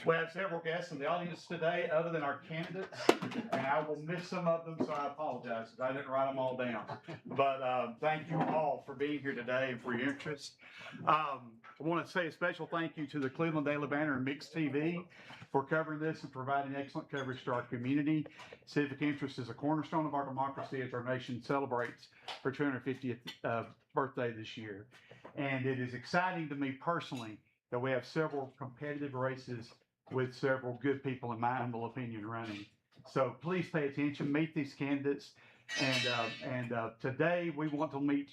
We have several guests in the audience today other than our candidates, and I will miss some of them, so I apologize because I didn't write them all down. But thank you all for being here today and for your interest. I want to say a special thank you to the Cleveland Daily Banner and Mix TV for covering this and providing excellent coverage to our community. Civic interest is a cornerstone of our democracy as our nation celebrates her 250th birthday this year. And it is exciting to me personally that we have several competitive races with several good people, in my humble opinion, running. So please pay attention, meet these candidates. And today we want to make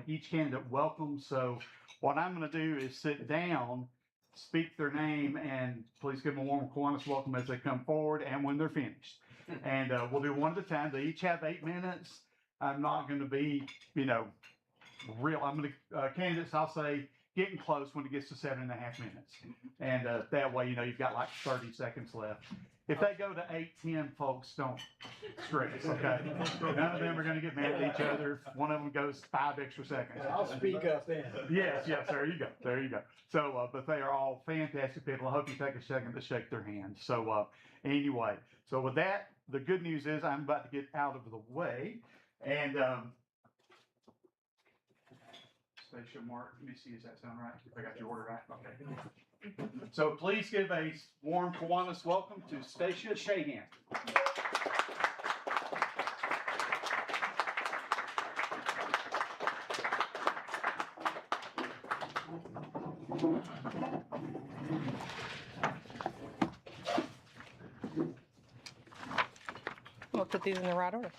each candidate welcome. So what I'm going to do is sit down, speak their name, and please give them a warm Kiwanis welcome as they come forward and when they're finished. And we'll do one at a time. They each have 8 minutes. I'm not going to be, real. I'm going to, candidates, I'll say, getting close when it gets to 7.5 minutes. And that way, you've got like 30 seconds left. If they go to 8:10, folks, don't stress, okay? None of them are going to get mad at each other. One of them goes 5 extra seconds. I'll speak up then. Yes, there you go. So, but they are all fantastic people. I hope you take a second to shake their hands. So, anyway, so with that, the good news is I'm about to get out of the way. And, Stacia, Mark, let me see, does that sound right? I got your order right? Okay. So please give a warm Kiwanis welcome to Stacia Shahan. We'll put these in the right order.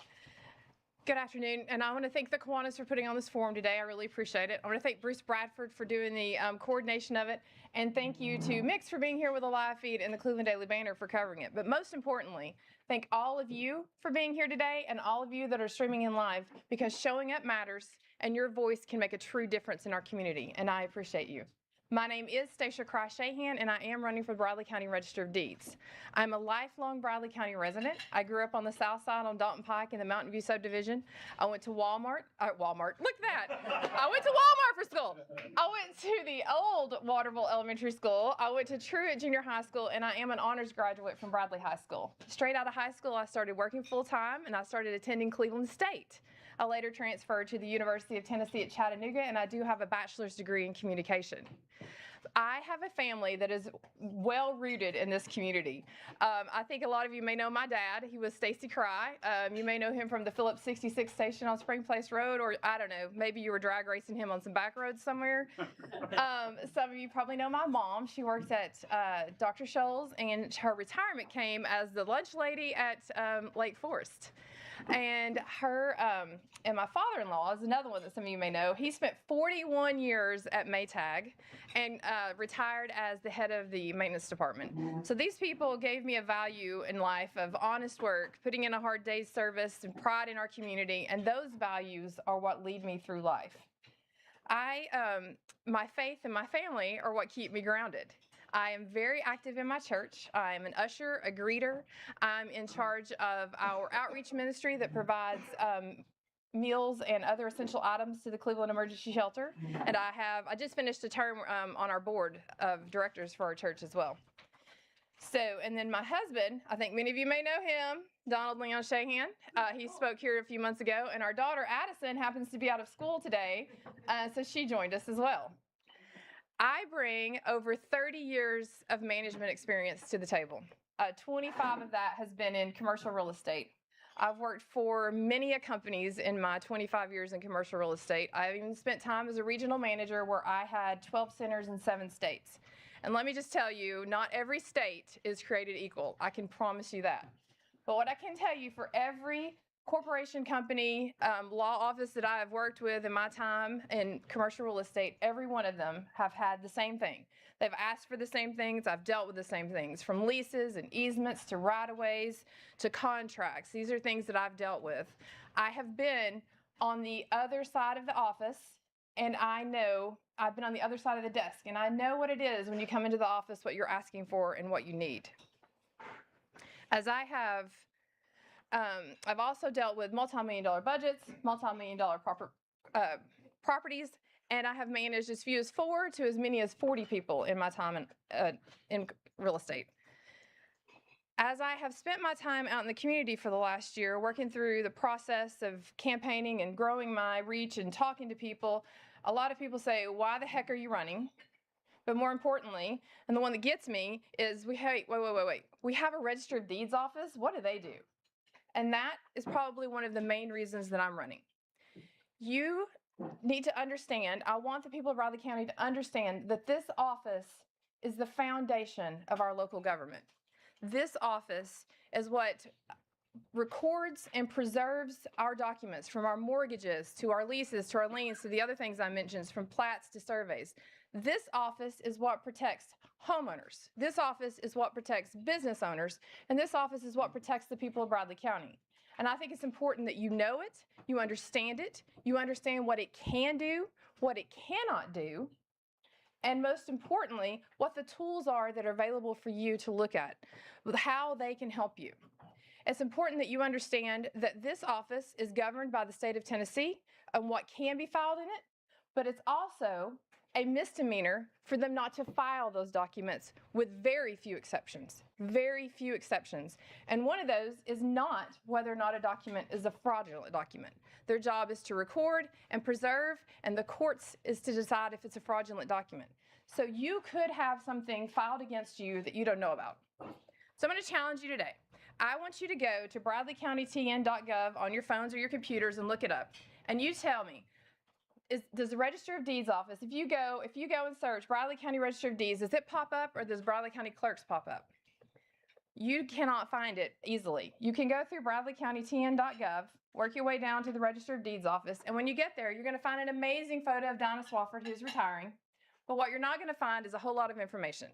Good afternoon, and I want to thank the Kiwanis for putting on this forum today. I really appreciate it. I want to thank Bruce Bradford for doing the coordination of it, and thank you to Mix for being here with a live feed and the Cleveland Daily Banner for covering it. But most importantly, thank all of you for being here today and all of you that are streaming in live, because showing up matters and your voice can make a true difference in our community, and I appreciate you. My name is Stacia Shahan, and I am running for the Bradley County Register of Deeds. I'm a lifelong Bradley County resident. I grew up on the south side on Dalton Pike in the Mountain View subdivision. I went to Walmart, look at that. I went to Walmart for school. I went to the old Waterville Elementary School. I went to Truett Junior High School, and I am an honors graduate from Bradley High School. Straight out of high school, I started working full time, and I started attending Cleveland State. I later transferred to the University of Tennessee at Chattanooga, and I do have a bachelor's degree in communication. I have a family that is well rooted in this community. I think a lot of you may know my dad. He was Stacy Cry. You may know him from the Phillips 66 station on Spring Place Road, or I don't know, maybe you were drag racing him on some back roads somewhere. Some of you probably know my mom. She works at Dr. Scholl's, and her retirement came as the lunch lady at Lake Forest. And and my father-in-law is another one that some of you may know. He spent 41 years at Maytag and retired as the head of the maintenance department. So these people gave me a value in life of honest work, putting in a hard day's service, and pride in our community, and those values are what lead me through life. My faith and my family are what keep me grounded. I am very active in my church. I'm an usher, a greeter. I'm in charge of our outreach ministry that provides meals and other essential items to the Cleveland Emergency Shelter. And I just finished a term on our board of directors for our church as well. So, and then my husband, I think many of you may know him, Donald Leon Shahan. He spoke here a few months ago, and our daughter Addison happens to be out of school today, so she joined us as well. I bring over 30 years of management experience to the table. 25 of that has been in commercial real estate. I've worked for many companies in my 25 years in commercial real estate. I've even spent time as a regional manager where I had 12 centers in 7 states. And let me just tell you, not every state is created equal. I can promise you that. But what I can tell you, for every corporation, company, law office that I have worked with in my time in commercial real estate, every one of them have had the same thing. They've asked for the same things. I've dealt with the same things, from leases and easements to right-of-ways to contracts. These are things that I've dealt with. I have been on the other side of the office, and I've been on the other side of the desk, and I know what it is when you come into the office, what you're asking for and what you need. As I've also dealt with multi-million-dollar budgets, multi-million-dollar properties, and I have managed as few as 4 to as many as 40 people in my time in real estate. As I have spent my time out in the community for the last year, working through the process of campaigning and growing my reach and talking to people, a lot of people say, why the heck are you running? But more importantly, and the one that gets me, is wait. We have a register of deeds office. What do they do? And that is probably one of the main reasons that I'm running. You need to understand, I want the people of Riley County to understand that this office is the foundation of our local government. This office is what records and preserves our documents, from our mortgages to our leases to our liens to the other things I mentioned, from plats to surveys. This office is what protects homeowners. This office is what protects business owners. And this office is what protects the people of Bradley County. And I think it's important that you know it, you understand what it can do, what it cannot do, and most importantly, what the tools are that are available for you to look at, how they can help you. It's important that you understand that this office is governed by the state of Tennessee and what can be filed in it, but it's also a misdemeanor for them not to file those documents, with very few exceptions. And one of those is not whether or not a document is a fraudulent document. Their job is to record and preserve, and the courts is to decide if it's a fraudulent document. So you could have something filed against you that you don't know about. So I'm going to challenge you today. I want you to go to bradleycountytn.gov on your phones or your computers and look it up. And you tell me, does the Register of Deeds office, if you go and search Bradley County Register of Deeds, does it pop up, or does Bradley County Clerks pop up? You cannot find it easily. You can go through bradleycountytn.gov, work your way down to the Register of Deeds office, and when you get there, you're going to find an amazing photo of Dinah Swafford, who's retiring. But what you're not going to find is a whole lot of information.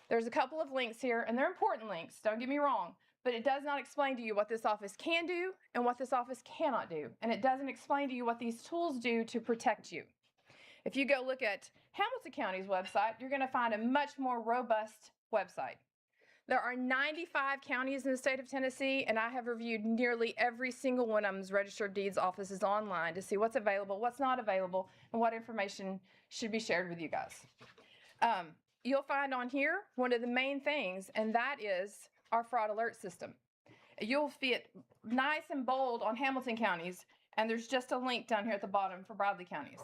There's a couple of links here, and they're important links, don't get me wrong, but it does not explain to you what this office can do and what this office cannot do. And it doesn't explain to you what these tools do to protect you. If you go look at Hamilton County's website, you're going to find a much more robust website. There are 95 counties in the state of Tennessee, and I have reviewed nearly every single one of them's Register of Deeds offices online to see what's available, what's not available, and what information should be shared with you guys. You'll find on here one of the main things, and that is our fraud alert system. You'll see it nice and bold on Hamilton counties, and there's just a link down here at the bottom for Bradley counties.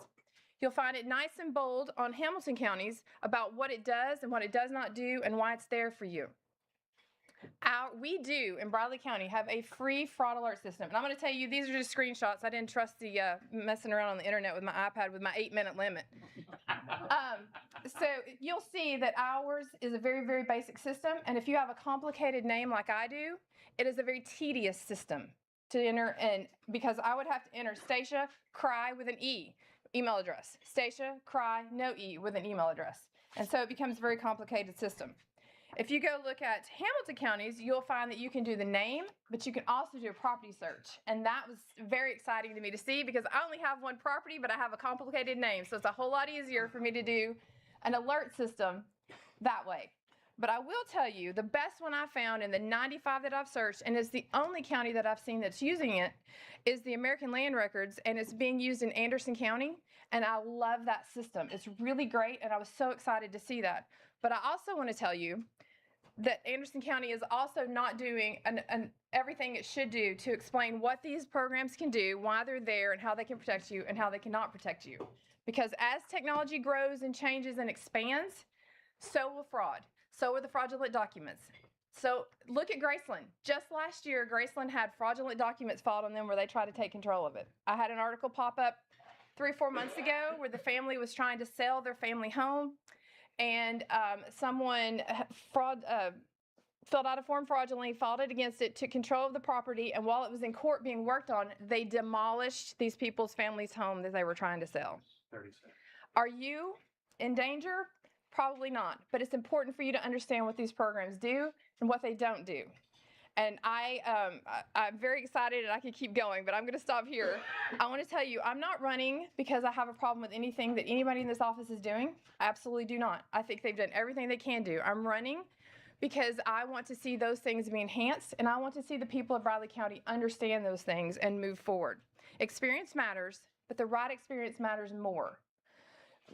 You'll find it nice and bold on Hamilton counties about what it does and what it does not do and why it's there for you. We do in Bradley County have a free fraud alert system. And I'm going to tell you, these are just screenshots. I didn't trust the messing around on the internet with my iPad with my 8-minute limit. So you'll see that ours is a very, very basic system. And if you have a complicated name like I do, it is a very tedious system to enter in, because I would have to enter Stacia Cry with an E email address. Stacia Cry, no E, with an email address. And so it becomes a very complicated system. If you go look at Hamilton counties, you'll find that you can do the name, but you can also do a property search. And that was very exciting to me to see, because I only have one property, but I have a complicated name. So it's a whole lot easier for me to do an alert system that way. But I will tell you, the best one I found in the 95 that I've searched, and it's the only county that I've seen that's using it, is the American Land Records, and it's being used in Anderson County. And I love that system. It's really great, and I was so excited to see that. But I also want to tell you that Anderson County is also not doing everything it should do to explain what these programs can do, why they're there, and how they can protect you and how they cannot protect you. Because as technology grows and changes and expands, so will fraud. So will the fraudulent documents. So look at Graceland. Just last year, Graceland had fraudulent documents filed on them where they tried to take control of it. I had an article pop up 3 or 4 months ago where the family was trying to sell their family home, and someone filled out a form fraudulently, filed it against it, took control of the property, and while it was in court being worked on, they demolished these people's family's home that they were trying to sell. 30 seconds. Are you in danger? Probably not, but it's important for you to understand what these programs do and what they don't do. And I'm very excited, and I could keep going, but I'm going to stop here. I want to tell you, I'm not running because I have a problem with anything that anybody in this office is doing. I absolutely do not. I think they've done everything they can do. I'm running because I want to see those things be enhanced, and I want to see the people of Bradley County understand those things and move forward. Experience matters, but the right experience matters more.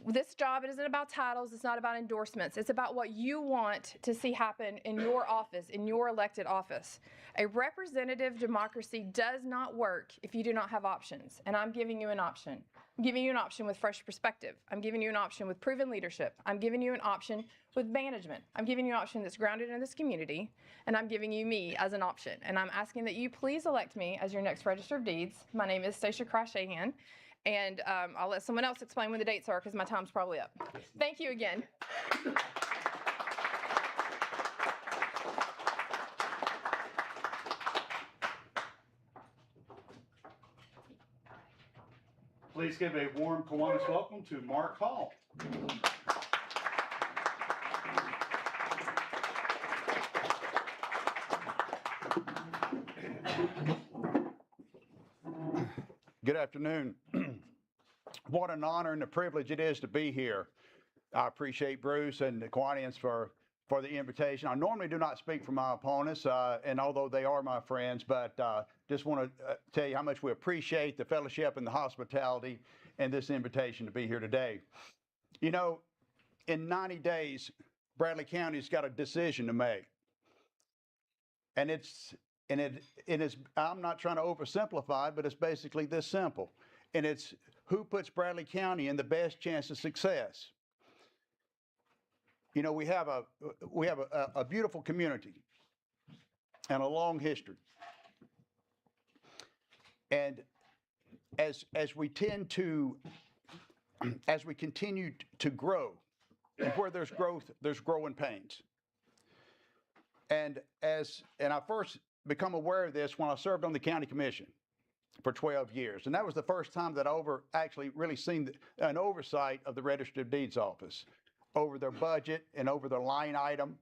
This job, it isn't about titles, it's not about endorsements. It's about what you want to see happen in your office, in your elected office. A representative democracy does not work if you do not have options, and I'm giving you an option. I'm giving you an option with fresh perspective. I'm giving you an option with proven leadership. I'm giving you an option with management. I'm giving you an option that's grounded in this community, and I'm giving you me as an option. And I'm asking that you please elect me as your next Register of Deeds. My name is Stacia Cross-Shahan. And I'll let someone else explain when the dates are because my time's probably up. Thank you again. Please give a warm Kiwanis welcome to Mark Hall. Good afternoon. What an honor and a privilege it is to be here. I appreciate Bruce and the Kiwanians for the invitation. I normally do not speak for my opponents, and although they are my friends, but just want to tell you how much we appreciate the fellowship and the hospitality and this invitation to be here today. You know, in 90 days, Bradley County's got a decision to make. And it is, I'm not trying to oversimplify it, but it's basically this simple. And it's who puts Bradley County in the best chance of success. You know, we have a beautiful community and a long history. And as we continue to grow, and where there's growth, there's growing pains. And I first become aware of this when I served on the county commission for 12 years. And that was the first time that I actually really seen an oversight of the Register of Deeds office over their budget and over their line item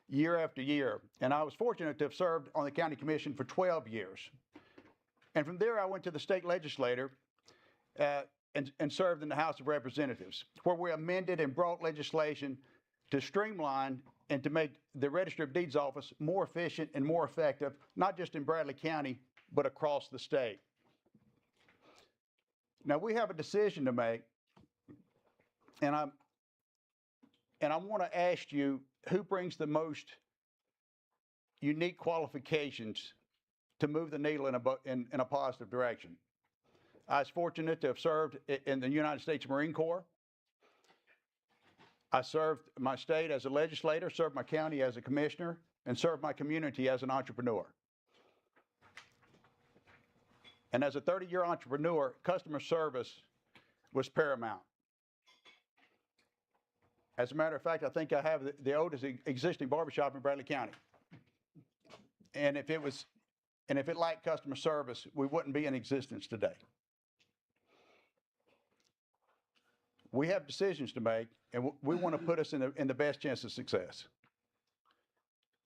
year after year. And I was fortunate to have served on the county commission for 12 years. And from there, I went to the state legislature and served in the House of Representatives, where we amended and brought legislation to streamline and to make the Register of Deeds office more efficient and more effective, not just in Bradley County, but across the state. Now, we have a decision to make, and I want to ask you, who brings the most unique qualifications to move the needle in a positive direction? I was fortunate to have served in the United States Marine Corps. I served my state as a legislator, served my county as a commissioner, and served my community as an entrepreneur. And as a 30-year entrepreneur, customer service was paramount. As a matter of fact, I think I have the oldest existing barbershop in Bradley County. And if it lacked customer service, we wouldn't be in existence today. We have decisions to make, and we want to put us in the best chance of success.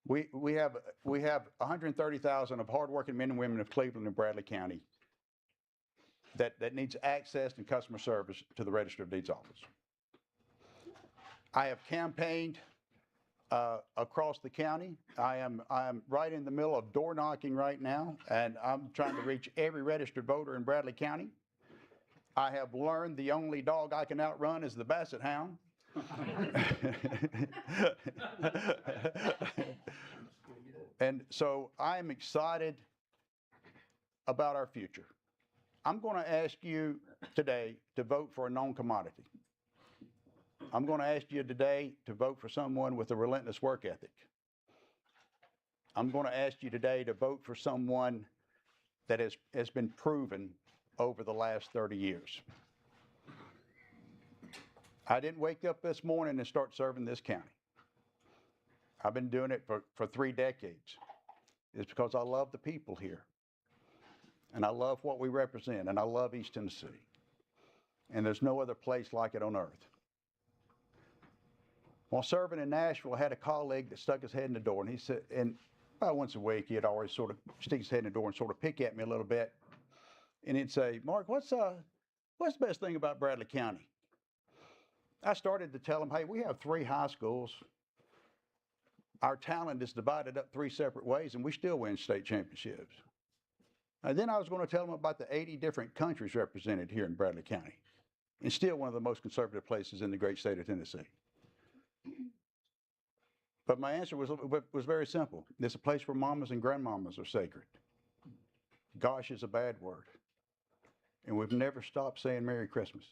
We have 130,000 of hardworking men and women of Cleveland and Bradley County that needs access and customer service to the Register of Deeds office. I have campaigned across the county. I am right in the middle of door knocking right now, and I'm trying to reach every registered voter in Bradley County. I have learned the only dog I can outrun is the Basset Hound. And so I am excited about our future. I'm going to ask you today to vote for a known commodity. I'm going to ask you today to vote for someone with a relentless work ethic. I'm going to ask you today to vote for someone that has been proven over the last 30 years. I didn't wake up this morning and start serving this county. I've been doing it for 3 decades. It's because I love the people here. And I love what we represent, and I love East Tennessee. And there's no other place like it on earth. While serving in Nashville, I had a colleague that stuck his head in the door, and he said, and about once a week, he'd always sort of stick his head in the door and sort of pick at me a little bit. And he'd say, "Mark, what's the best thing about Bradley County?" I started to tell him, "Hey, we have 3 high schools. Our talent is divided up 3 separate ways, and we still win state championships." And then I was going to tell him about the 80 different countries represented here in Bradley County. and still one of the most conservative places in the great state of Tennessee. But my answer was very simple. It's a place where mamas and grandmamas are sacred. Gosh is a bad word. And we've never stopped saying Merry Christmas.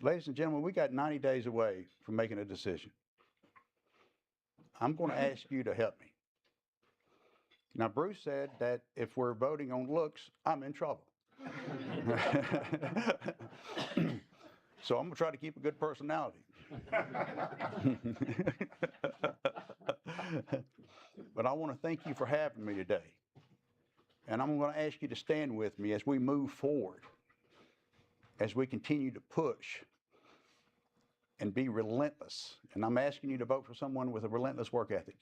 Ladies and gentlemen, we got 90 days away from making a decision. I'm going to ask you to help me. Now, Bruce said that if we're voting on looks, I'm in trouble. So I'm going to try to keep a good personality. But I want to thank you for having me today. And I'm going to ask you to stand with me as we move forward, as we continue to push and be relentless. And I'm asking you to vote for someone with a relentless work ethic,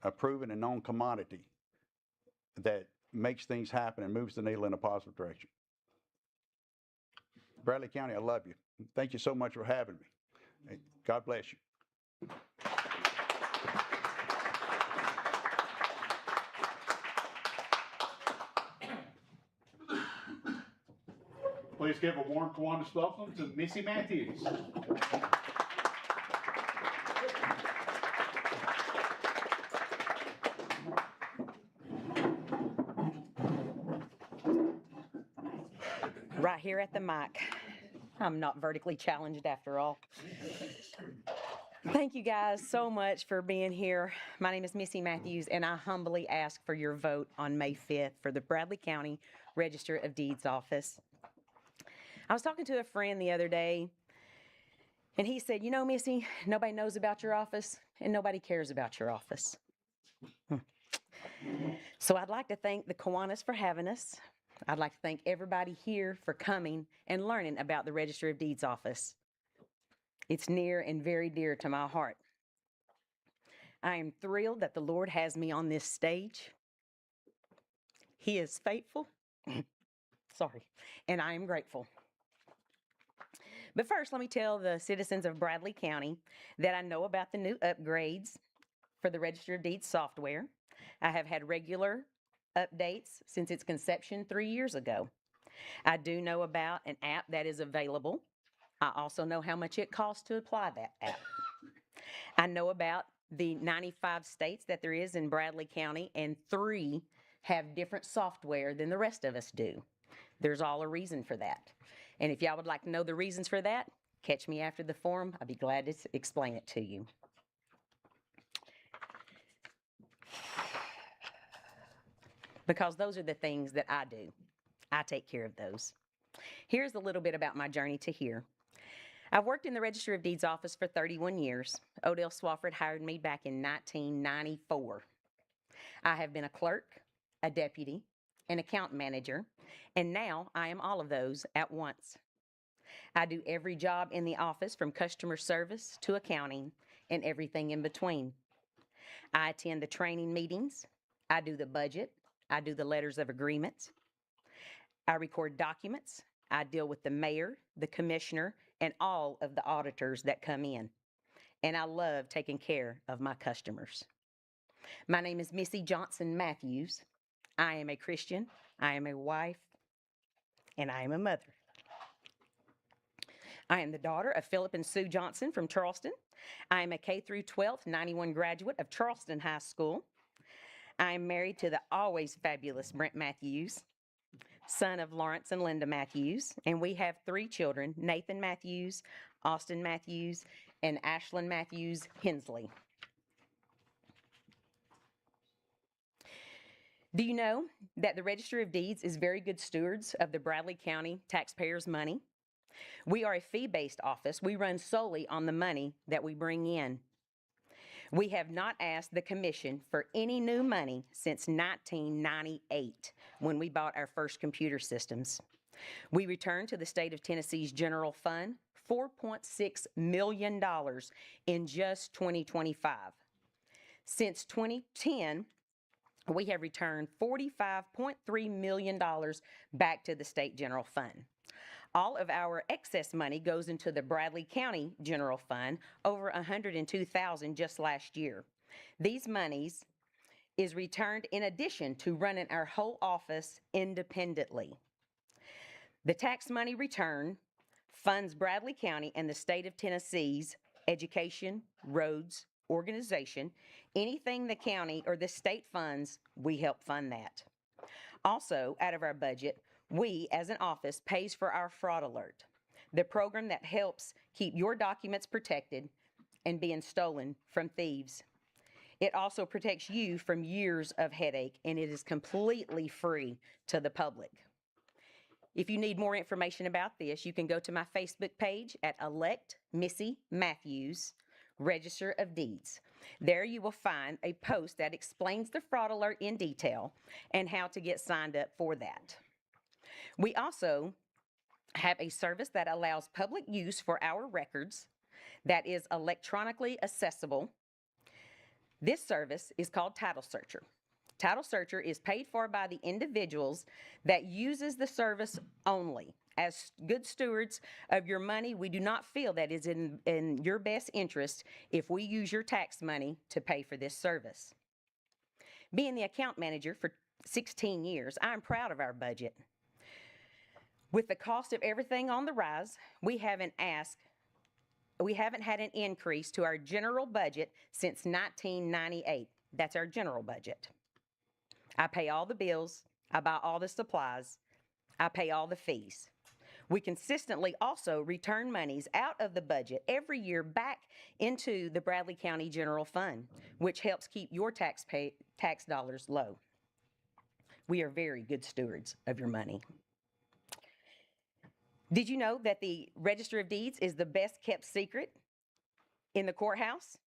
a proven and known commodity that makes things happen and moves the needle in a positive direction. Bradley County, I love you. Thank you so much for having me. God bless you. Please give a warm Kiwanis welcome to Missy Matthews. Right here at the mic. I'm not vertically challenged after all. Thank you guys so much for being here. My name is Missy Matthews, and I humbly ask for your vote on May 5th for the Bradley County Register of Deeds office. I was talking to a friend the other day, and he said, you know, Missy, nobody knows about your office, and nobody cares about your office. So I'd like to thank the Kiwanis for having us. I'd like to thank everybody here for coming and learning about the Register of Deeds office. It's near and very dear to my heart. I am thrilled that the Lord has me on this stage. He is faithful. Sorry. And I am grateful. But first, let me tell the citizens of Bradley County that I know about the new upgrades for the Register of Deeds software. I have had regular updates since its conception 3 years ago. I do know about an app that is available. I also know how much it costs to apply that app. I know about the 95 states that there is in Bradley County, and 3 have different software than the rest of us do. There's all a reason for that. And if y'all would like to know the reasons for that, catch me after the forum. I'd be glad to explain it to you. Because those are the things that I do. I take care of those. Here's a little bit about my journey to here. I've worked in the Register of Deeds office for 31 years. Odell Swafford hired me back in 1994. I have been a clerk, a deputy, an account manager, and now I am all of those at once. I do every job in the office from customer service to accounting and everything in between. I attend the training meetings. I do the budget. I do the letters of agreement. I record documents. I deal with the mayor, the commissioner, and all of the auditors that come in. And I love taking care of my customers. My name is Missy Johnson Matthews. I am a Christian. I am a wife. And I am a mother. I am the daughter of Philip and Sue Johnson from Charleston. I am a K through 12th 91 graduate of Charleston High School. I am married to the always fabulous Brent Matthews, son of Lawrence and Linda Matthews, and we have 3 children, Nathan Matthews, Austin Matthews, and Ashlyn Matthews Hensley. Do you know that the Register of Deeds is very good stewards of the Bradley County taxpayers' money? We are a fee-based office. We run solely on the money that we bring in. We have not asked the commission for any new money since 1998, when we bought our first computer systems. We returned to the state of Tennessee's general fund $4.6 million in just 2025. Since 2010, we have returned $45.3 million back to the state general fund. All of our excess money goes into the Bradley County General Fund, over $102,000 just last year. These monies is returned in addition to running our whole office independently. The tax money return funds Bradley County and the state of Tennessee's education, roads, organization. Anything the county or the state funds, we help fund that. Also, out of our budget, we, as an office, pays for our fraud alert, the program that helps keep your documents protected and being stolen from thieves. It also protects you from years of headache, and it is completely free to the public. If you need more information about this, you can go to my Facebook page at Elect Missy Matthews, Register of Deeds. There you will find a post that explains the fraud alert in detail and how to get signed up for that. We also have a service that allows public use for our records that is electronically accessible. This service is called Title Searcher. Title Searcher is paid for by the individuals that uses the service only. As good stewards of your money, we do not feel that is in your best interest if we use your tax money to pay for this service. Being the account manager for 16 years, I'm proud of our budget. With the cost of everything on the rise, we haven't had an increase to our general budget since 1998. That's our general budget. I pay all the bills, I buy all the supplies, I pay all the fees. We consistently also return monies out of the budget every year back into the Bradley County General Fund, which helps keep your tax dollars low. We are very good stewards of your money. Did you know that the Register of Deeds is the best kept secret in the courthouse?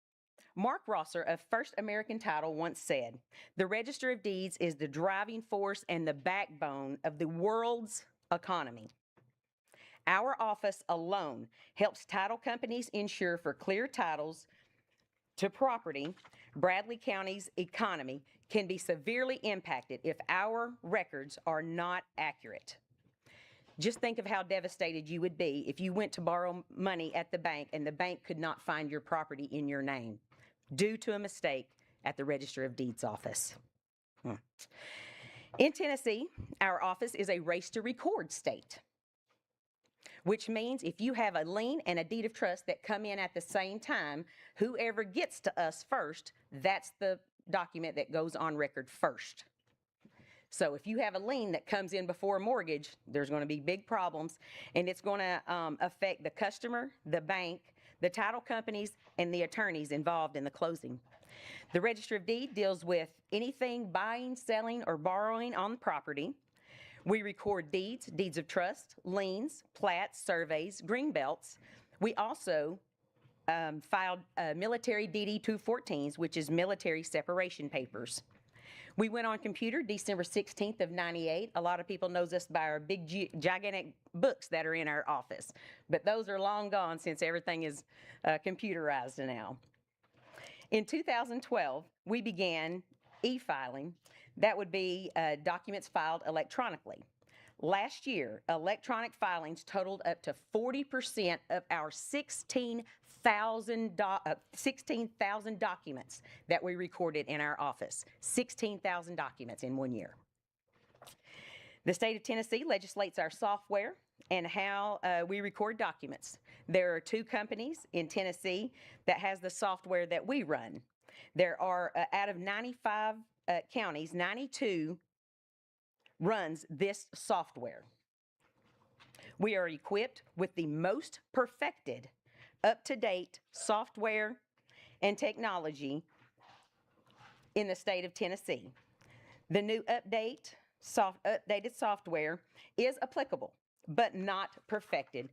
Mark Rosser of First American Title once said, "The Register of Deeds is the driving force and the backbone of the world's economy." Our office alone helps title companies ensure for clear titles to property. Bradley County's economy can be severely impacted if our records are not accurate. Just think of how devastated you would be if you went to borrow money at the bank and the bank could not find your property in your name due to a mistake at the Register of Deeds office. In Tennessee, our office is a race to record state, which means if you have a lien and a deed of trust that come in at the same time, whoever gets to us first, that's the document that goes on record first. So if you have a lien that comes in before a mortgage, there's going to be big problems, and it's going to affect the customer, the bank, the title companies, and the attorneys involved in the closing. The Register of Deeds deals with anything buying, selling, or borrowing on the property. We record deeds, deeds of trust, liens, plats, surveys, greenbelts. We also filed military DD 214s, which is military separation papers. We went on computer December 16th of 98. A lot of people knows us by our big, gigantic books that are in our office, but those are long gone since everything is computerized now. In 2012, we began e-filing. That would be documents filed electronically. Last year, electronic filings totaled up to 40% of our 16,000 documents that we recorded in our office. 16,000 documents in 1 year. The state of Tennessee legislates our software and how we record documents. There are 2 companies in Tennessee that has the software that we run. There are, out of 95 counties, 92 runs this software. We are equipped with the most perfected, up-to-date software and technology in the state of Tennessee. The new updated software is applicable, but not perfected.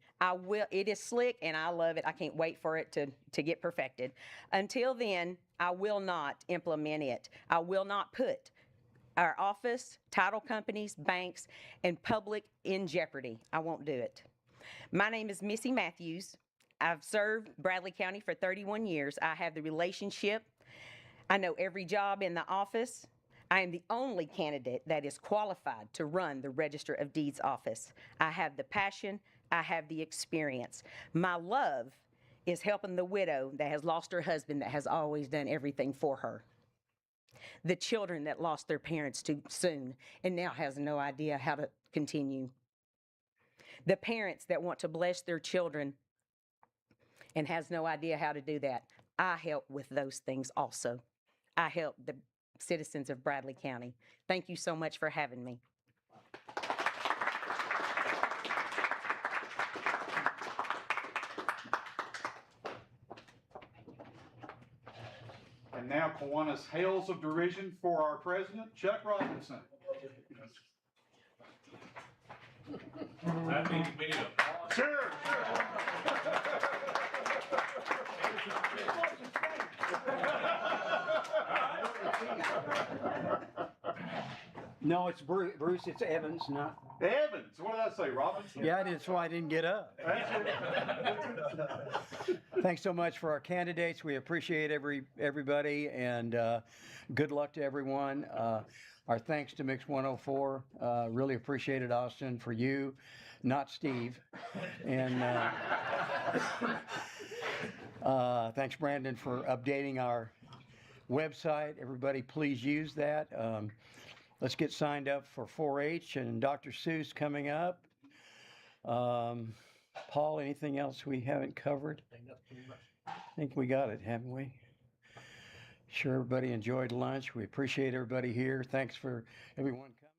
It is slick and I love it. I can't wait for it to get perfected. Until then, I will not implement it. I will not put our office, title companies, banks, and public in jeopardy. I won't do it. My name is Missy Matthews. I've served Bradley County for 31 years. I have the relationship. I know every job in the office. I am the only candidate that is qualified to run the Register of Deeds office. I have the passion. I have the experience. My love is helping the widow that has lost her husband that has always done everything for her. The children that lost their parents too soon and now has no idea how to continue. The parents that want to bless their children and has no idea how to do that. I help with those things also. I help the citizens of Bradley County. Thank you so much for having me. And now Kiwanis hails of derision for our president, Chuck Robinson. That means we need a Sure, No, it's Bruce, it's Evans, not, Evans, what did I say, Robinson? yeah, that's why I didn't get up. Thanks so much for our candidates. We appreciate everybody, and good luck to everyone. Our thanks to Mix 104. Really appreciate it, Austin, for you, not Steve. And thanks, Brandon, for updating our website. Everybody, please use that. Let's get signed up for 4-H and Dr. Seuss coming up. Paul, anything else we haven't covered? I think we got it, haven't we? Sure, everybody enjoyed lunch. We appreciate everybody here. Thanks for everyone coming.